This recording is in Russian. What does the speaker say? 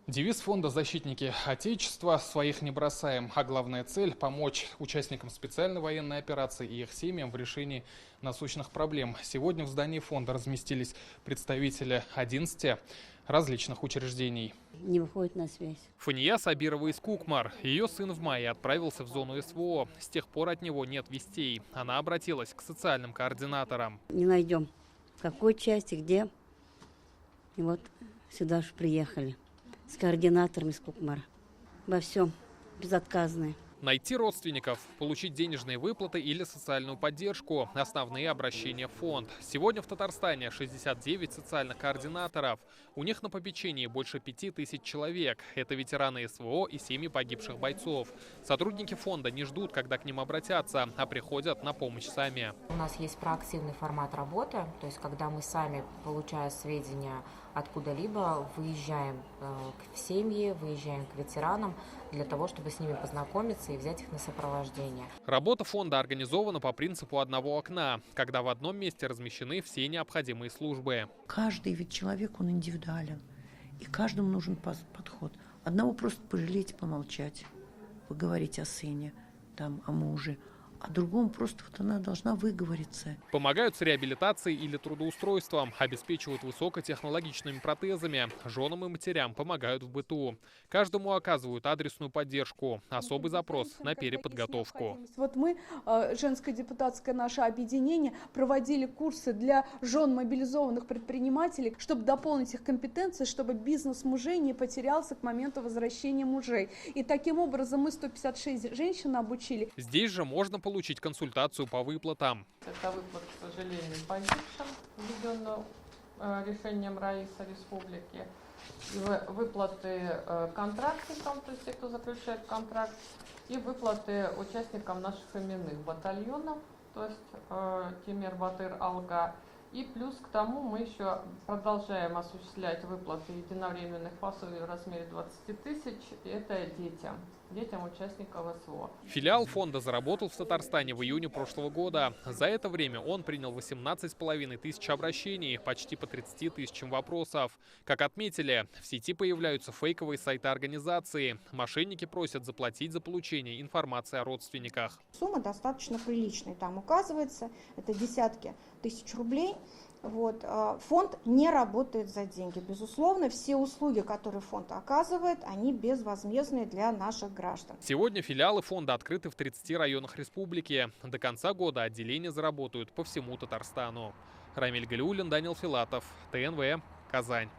Девиз фонда «Защитники Отечества» «Своих не бросаем», а главная цель – помочь участникам специальной военной операции и их семьям в решении насущных проблем. Сегодня в здании фонда разместились представители 11 различных учреждений. Не выходит на связь. Фания Сабирова из Кукмар. Ее сын в мае отправился в зону СВО. С тех пор от него нет вестей. Она обратилась к социальным координаторам. Не найдем, в какой части, где. И вот сюда же приехали с координатором из Кукмара. Во всем безотказные. Найти родственников, получить денежные выплаты или социальную поддержку – основные обращения в фонд. Сегодня в Татарстане 69 социальных координаторов. У них на попечении больше 5000 человек. Это ветераны СВО и семьи погибших бойцов. Сотрудники фонда не ждут, когда к ним обратятся, а приходят на помощь сами. У нас есть проактивный формат работы, то есть когда мы сами, получая сведения откуда-либо, выезжаем в семьи, выезжаем к ветеранам для того, чтобы с ними познакомиться и взять их на сопровождение. Работа фонда организована по принципу одного окна, когда в одном месте размещены все необходимые службы. Каждый ведь человек, он индивидуален, и каждому нужен подход. Одного просто пожалеть, помолчать, поговорить о сыне, там, о муже, а другому просто вот она должна выговориться. Помогают с реабилитацией или трудоустройством, обеспечивают высокотехнологичными протезами, женам и матерям помогают в быту. Каждому оказывают адресную поддержку, особый запрос на переподготовку. Вот мы, женское депутатское наше объединение, проводили курсы для жен мобилизованных предпринимателей, чтобы дополнить их компетенции, чтобы бизнес мужей не потерялся к моменту возвращения мужей. И таким образом мы 156 женщин обучили. Здесь же можно получить консультацию по выплатам. Это выплата, к сожалению, погибшим, введенного решением Раиса Республики. И выплаты контрактникам, то есть те, кто заключает контракт, и выплаты участникам наших именных батальонов, то есть Тимер, Батыр, Алга. И плюс к тому мы еще продолжаем осуществлять выплаты единовременных пособий в размере 20 тысяч. Это детям участников СВО. Филиал фонда заработал в Татарстане в июне прошлого года. За это время он принял 18,5 тысяч обращений, почти по 30 тысячам вопросов. Как отметили, в сети появляются фейковые сайты организации. Мошенники просят заплатить за получение информации о родственниках. Сумма достаточно приличная. Там указывается, это десятки тысяч рублей. Вот. Фонд не работает за деньги. Безусловно, все услуги, которые фонд оказывает, они безвозмездные для наших граждан. Сегодня филиалы фонда открыты в 30 районах республики. До конца года отделения заработают по всему Татарстану. Рамиль Галиуллин, Данил Филатов, ТНВ, Казань.